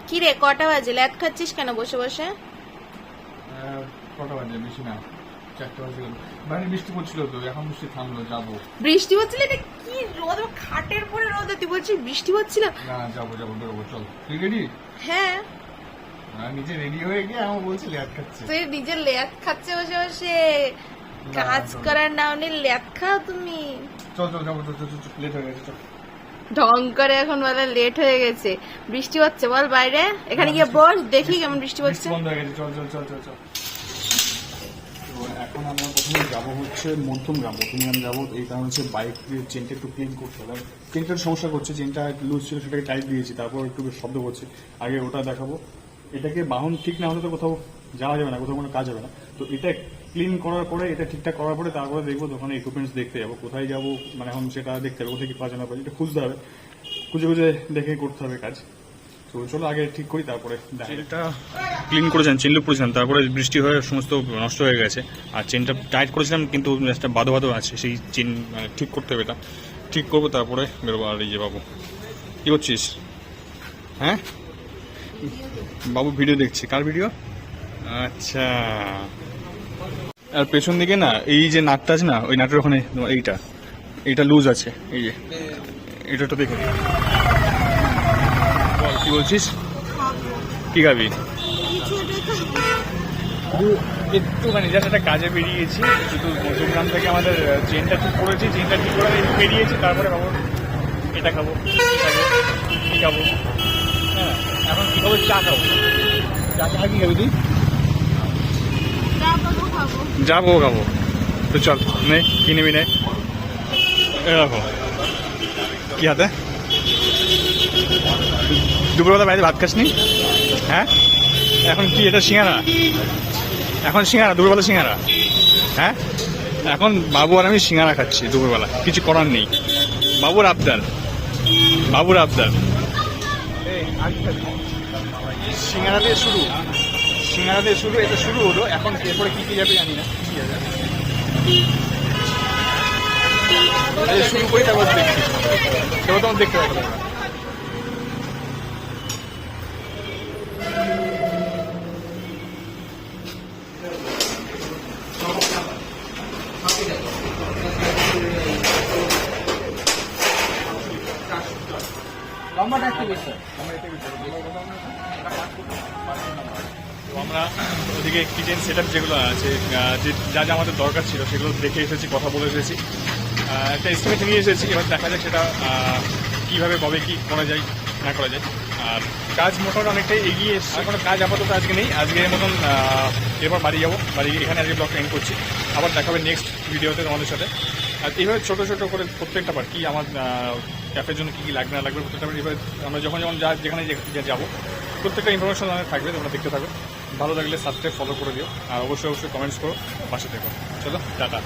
কি রে কটা বাজে? ল্যাদ খাচ্ছিস কেন বসে বসে? কটা বাজে? বেশি না, 4টা বাজে গেল। বাইরে বৃষ্টি পড়ছিল তো, এখন বৃষ্টি থামলো, যাবো। বৃষ্টি হচ্ছিল? এটা কি রোদ, খাটের পরে রোদ, তুই বলছিস বৃষ্টি হচ্ছিল? না, যাবো বেরোবো, চল। তুই রেডি? হ্যাঁ। নিজে রেডি হয়ে গিয়ে আমার বলছি ল্যাদ খাচ্ছে। তুই নিজের ল্যাদ খাচ্ছে বসে বসে, কাজ করার নাম নেই ল্যাদ খাও তুমি। চল যাবো, লেট হয়ে গেছে, চল। ঢং করে এখন বলে লেট হয়ে গেছে। বৃষ্টি হচ্ছে বল বাইরে, এখানে গিয়ে বস, দেখি কেমন বৃষ্টি পড়ছে। বন্ধ হয়ে গেছে, চল। এখন আমরা প্রথমে যাবো হচ্ছে মধ্যমগ্রাম যাবো। এই কারণ হচ্ছে বাইকের চেনটা একটু ক্লিন করতে হবে। চেনটার সমস্যা করছে, চেনটা লুজ ছিল, সেটাকে টাইট দিয়েছি, তারপর একটু শব্দ করছে। আগে ওটা দেখাবো। এটাকে বাহন ঠিক না হলে তো কোথাও যাওয়া যাবে না, কোথাও কোনো কাজ হবে না। তো এটা ক্লিন করার পরে, এটা ঠিকঠাক করার পরে তারপরে দেখবো দোকানে ইকুইপমেন্টস দেখতে যাবো। কোথায় যাবো মানে এখন সেটা দেখতে হবে, কোথায় কি পাওয়া যাবে এটা খুঁজতে হবে, খুঁজে দেখে করতে হবে কাজ। তো চলো আগে ঠিক করি, তারপরে চেনটা ক্লিন করেছেন, চেন লুপ করেছিলাম, তারপরে বৃষ্টি হয়ে সমস্ত নষ্ট হয়ে গেছে। আর চেনটা টাইট করেছিলাম কিন্তু একটা বাদো আছে, সেই চেন ঠিক করতে হবে। এটা ঠিক করবো, তারপরে বেরোবো। আর এই যে বাবু, কি করছিস? হ্যাঁ বাবু ভিডিও দেখছি। কার ভিডিও? আচ্ছা। আর পেছন দিকে না এই যে নাটটা আছে না, ওই নাটের ওখানে এইটা লুজ আছে। এই যে এটা তো দেখুন। বল কি বলছিস? কি খাবি? একটুখানি জাস্ট একটা কাজে বেরিয়েছি, শুধু মধ্যমগ্রাম থেকে আমাদের চেনটা ঠিক করেছি, চেনটা ঠিক করে বেরিয়েছি। তারপরে বাবু এটা খাবো, কি খাবো? হ্যাঁ, এখন কি খাবো? চা খাবো। চা কি খাবি তুই? যাবো খাবো। তো চল, নে কি নিবি? নে এরকম কি হাতে? দুপুরবেলা বাইরে ভাত খাসনি? হ্যাঁ, এখন কি এটা সিঙ্গারা? এখন সিঙ্গারা, দুপুরবেলা সিঙ্গারা? হ্যাঁ, এখন বাবু আর আমি সিঙ্গারা খাচ্ছি দুপুরবেলা, কিছু করার নেই। বাবুর আবদার। সিঙ্গারা দিয়ে শুরু, এটা শুরু হলো। এখন এরপরে কি যাবে জানি না, কি যাবে শুরু করি, তারপর দেখছি, তারপর তোমার দেখতে পাবো। আমরা ওদিকে কিচেন সেট আপ যেগুলো আছে, যা আমাদের দরকার ছিল সেগুলো দেখে এসেছি, কথা বলে এসেছি, একটা এস্টিমেট নিয়ে এসেছি। এবার দেখা যাক সেটা কীভাবে কবে কি করা যায় না করা যায়। আর কাজ মোটামুটি অনেকটাই এগিয়ে এসছে। কোনো কাজ আপাতত আজকে নেই, আজকের মতন এরপর বাড়ি যাবো। এখানে আজকে ব্লগটা এন্ড করছি। আবার দেখা হবে নেক্সট ভিডিওতে তোমাদের সাথে। আর এইভাবে ছোটো করে প্রত্যেকটা পার কি আমার ক্যাফের জন্য কী লাগবে না লাগবে প্রত্যেকটা এইভাবে আমরা যখন যেখানে যাবো প্রত্যেকটা ইনফরমেশন থাকবে, তোমরা দেখতে থাকবে। ভালো লাগলে সাবস্ক্রাইব ফলো করে দিও, আর অবশ্যই কমেন্টস করো, পাশে থেকো। চলো টাটা।